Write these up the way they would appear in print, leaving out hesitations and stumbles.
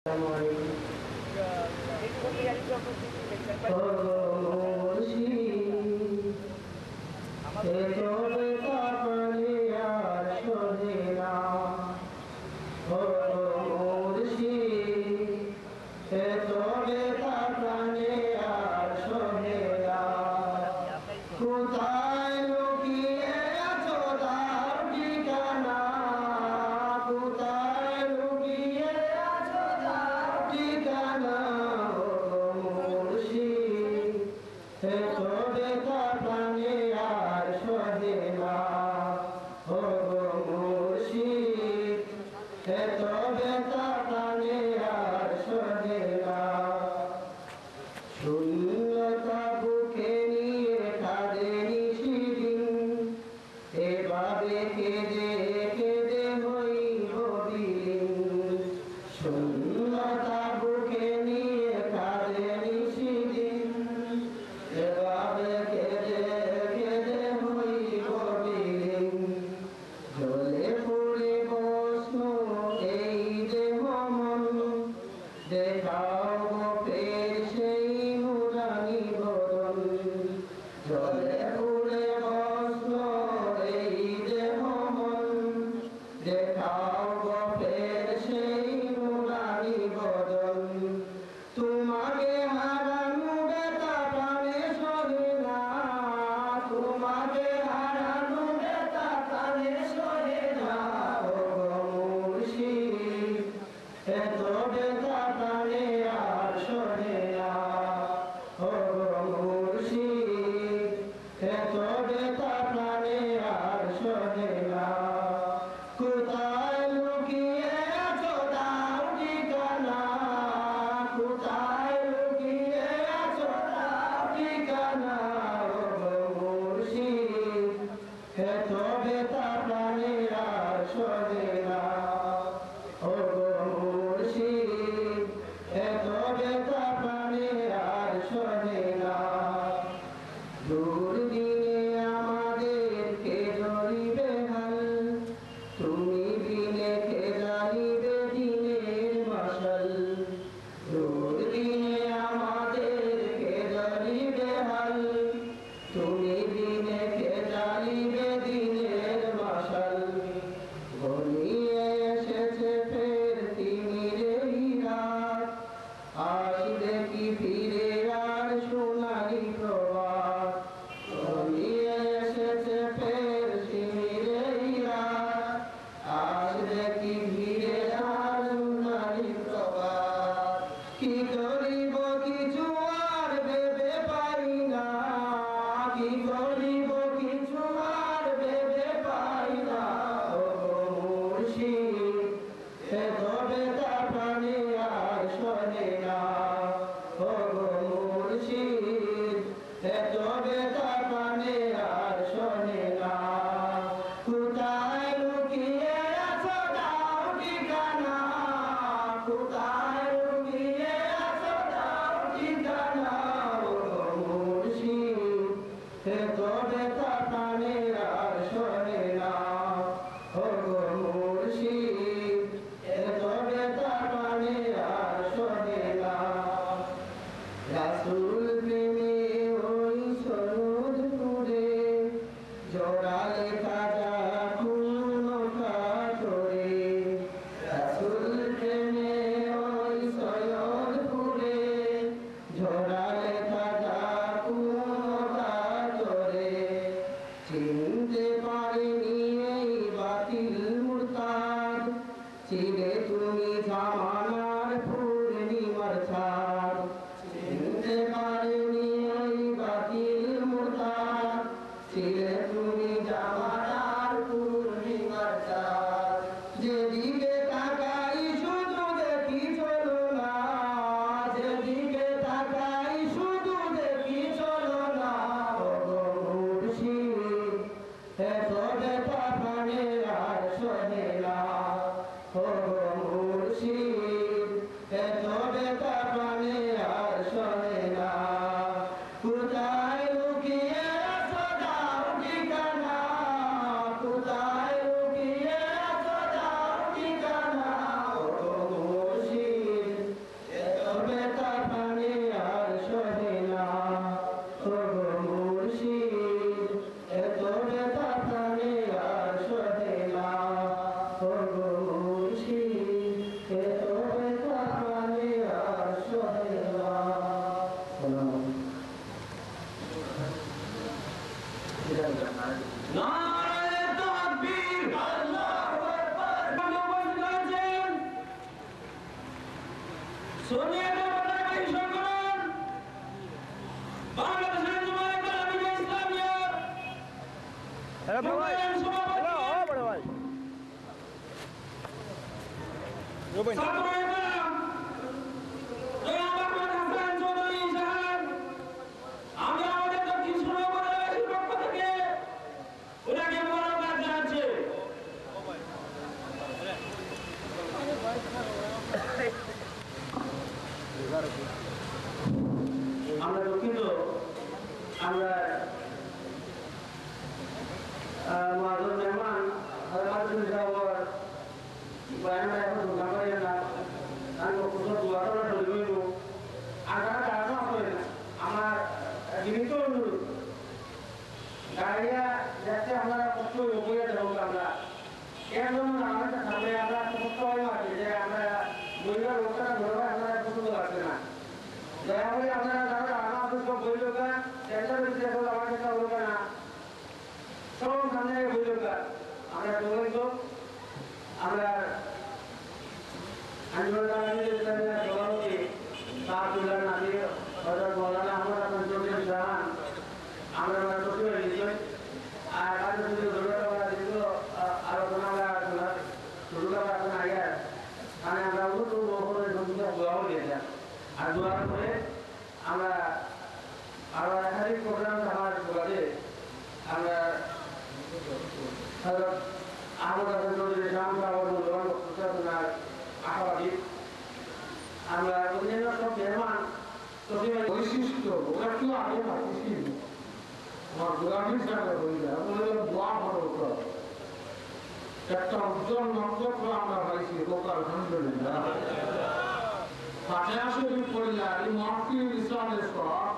কোথায় লুকিয়ে আছো তার ঠিকানা, কোথায় লুকিয়ে আছো তার ঠিকানা। মুর্শিদ এত ব্যথা প্রাণে আর সহে না, ও মুর্শিদ এত ব্যথা প্রাণে আর সহে না। শূন্যতা বুকে নিয়ে কাঁদে নিশিদিন, এভাবে কেঁদে কেঁদে হইব বিলীন। শূন্যতা বুকে নিয়ে কাঁদে নিশিদিন, এভাবে কেঁদে কেঁদে হইব বিলীন। জ্বলে পুড়ে ভস্ম এই দেহ মন, দেখাও গো ফের সেই নুরানি বদন। জ্বলে পুড়ে ভস্ম এই দেহ মন, দেখাও গো ফের সেই নুরানি বদন। তোমাকে হারানো ব্যথা প্রাণে সহে না, তোমাকে হারানো ব্যথা প্রাণে সহে না। ও মুর্শিদ এত ব্যথা প্রাণে আর সহে না, ও মুর্শিদ এত ব্যথা প্রাণে আর সহে না। কোথায় লুকিয়ে আছো তার ঠিকানা, কোথায় লুকিয়ে আছো তার ঠিকানা। ও মুর্শিদ এত ব্যথা প্রাণে আর সহে না, ও মুর্শিদ সোনিয়া গান্ধী সংগঠন বাংলাদেশের যুবক আলী ইসলামিয়া বড় ভাই আমি আমাদের দক্ষিণ সুরবাসীর পক্ষ থেকে ওনাকে মোবারকবাদ জানাচ্ছি। আমরা দুঃখিত, আমরা মাদুর মেহমান বয়ানটা এখন ঢোকা পারি না, আমি কোথাও দুয়ারও ঢুকবই আগার কারণ হয় না। আমার জীবিত অনুরোধ গাড়িয়া যাতে আমরা কষ্ট উপরে দেবো আমরা এর জন্য আমাদের সামনে আমরা কষ্ট হয় আছে যে আমরা মহিলা লোকটা ধরবে আপনারা পছন্দ লাগছে না। দয়া করে আপনারা যারা আমার বই লোকা সেন্টার বিশ্বাস হলো আমার কাছে হলো না, সব সামনে বই লোকা আমরা দৌড়াইতো আমরা আন্দোলনের সভাপতি সাহাবুল্লাহ নাবি হযরত মাওলানা আহমদ হাসান চৌধুরী জাহান আমরা প্রতিবার দিচ্ছি। আর কাজ যদি দুর্গাপড়া দিত আলোচনা দুর্গাপড়া আগে মানে আমরা নতুন বছরের নতুন দোয়াও দিয়েছিলাম। আর দোয়ার পরে আমরা আরো একাধিক প্রোগ্রাম আমার দোয়াতে আমরা হযরত আহমদ হাসান চৌধুরী জাহান সাহেবের আশাবাদী আমরা অন্যান্য সব মেহমান প্রতিবার বৈশিষ্ট্য ওরা কেউ আগে পাচ্ছি আমার গোলামী সাথে হইলে আপনাদের দোয়া ভালো একটা উজ্জ্বল নক্ষত্র আমরা পাইছি লোক আলহামদুলিল্লাহ। ফাতিহা শরীফ পড়িয়া এই মাহফিল ইসলামের সওয়াব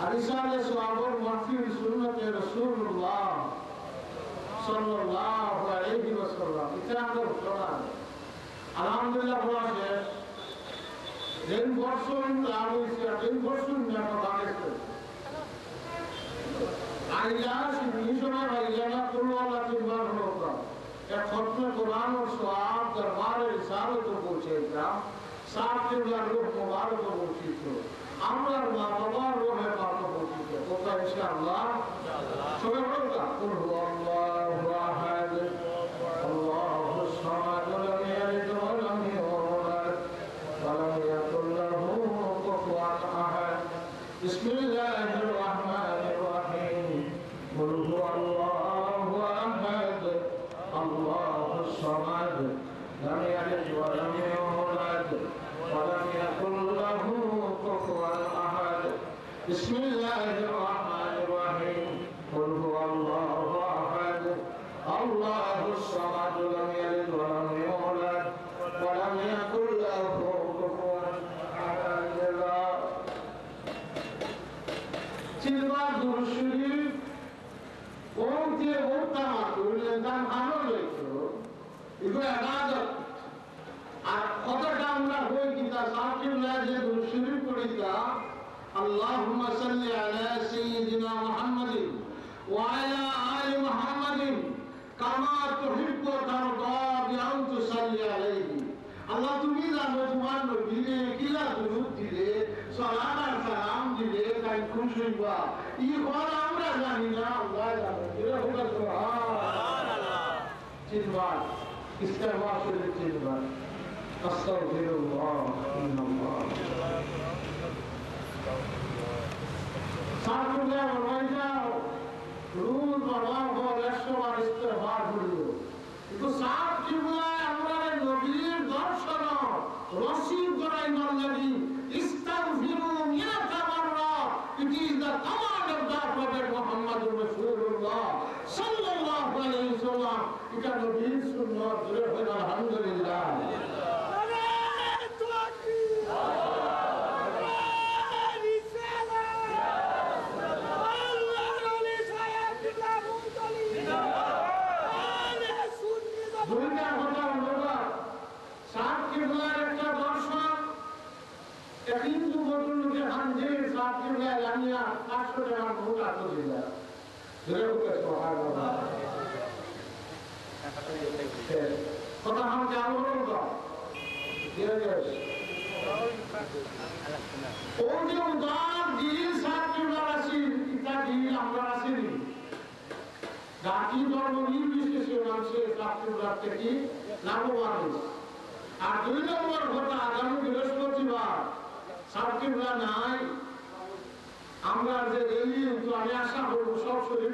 আর ইসলামের সওয়াবের মাহফিল সুন্নতে রাসূলুল্লাহ সাল্লাল্লাহু আলাইহি ওয়াসাল্লাম এটা আমরা শোনা আলহামদুলিল্লাহ বলা শেষ। যেন বর্ষণ লাভ হয়েছে যেন বর্ষণ একটা বাড়েছে আইলাস মিশনের আইলানা কুল্লাল্লাহ তিনবার হলো এক খতমে কোরআন और সওয়াব দরবারে রিসালত পৌঁছেগা সাত দিনের রূহ মুবারক পৌঁছিত আমরা মা বাবার রূহে পাক পৌঁছিত ওটা ইনশাআল্লাহ সবাই বলবা কুল হুয়াল্লাহু আহাদ আল্লাহুস সামাদ লাম ইয়ালিদ ওয়া লাম ইউলাদ ওয়া লাম ইয়াকুল লাহু কুফুয়ান আহাদ বিসমিল্লাহির রহমানির রহিম কুল হুয়াল্লাহু আহাদ আল্লাহুস সামাদ লাম ইয়ালিদ ওয়া লাম ইউলাদ ওয়া লাম ইয়াকুল লাহু কুফুয়ান আহাদ বিসমিল্লাহির রহমানির রহিম কুল হুয়াল্লাহু আহাদ আল্লাহুস সামাদ লাম ইয়ালিদ ওয়া লাম ইউলাদ ওয়া লাম ইয়াকুল লাহু কুফুয়ান আহাদ। চিন্তা দুরুশরী ওম দিয়ে ওটা মাতুলে দান ভালো হইতো এগুলো ইবাদত আর কতটা আমরা হই কিতা সাকিবুল্লাহ যে দুরুশরী পড়িতা আল্লাহুম্মা সাল্লি আলা সাইয়্যিদিনা মুহাম্মাদিন ওয়া আলা আলি মুহাম্মাদিন কামা তুহিব্বু ওয়া তারদা বিআন তুসাল্লি আলাইহি। আল্লাহ তুমি জানো তোমার নবীকে কিলা দুরূদ দিলে সালাত আর সালাম দিলে তাই খুশি হইবা ই হল আমরা জানি না আল্লাহ জানে এরা হলো সুবহানাল্লাহ চিন্তার ইস্তেগফার করে চিন্তার আস্তাগফিরুল্লাহ ইন্নাল্লাহ সাকুল্লাহ ওয়াইজাও রুল বাবা বলেশ্বর ইস্তেগফার করিও কিন্তু সাত জীবনে আমরা নবীর দর্শন রসিদ করাই নল্লাহি ইস্তাগফিরু মিয়াতা মাররা it is the command of the prophet মুহাম্মদুর রাসূলুল্লাহ সাল্লাল্লাহু আলাইহি ওয়াসাল্লাম। এটা নবীর সুন্নাত ধরে হয় আলহামদুলিল্লাহ। হিন্দু বদলুকে হানজে সাকিবুল্লাহ লামিয়া 500 টাকা ভোট আতো দিলা ধরে উঠে সুবহানাল্লাহ কথা हम क्या बोल रहा है ও যে উদার দিল ছাত্রীরা আছি ইটা দিল আমরা আসিনি জাতি ধর্ম নির্বিশেষে মানুষের ছাত্রীরা থেকে লাভবান হয়েছে। আর 2 নম্বর কথা, আগামী বৃহস্পতিবার ছাত্রীরা নাই, আমরা যে রেলি আমি আশা করবো সব শরীর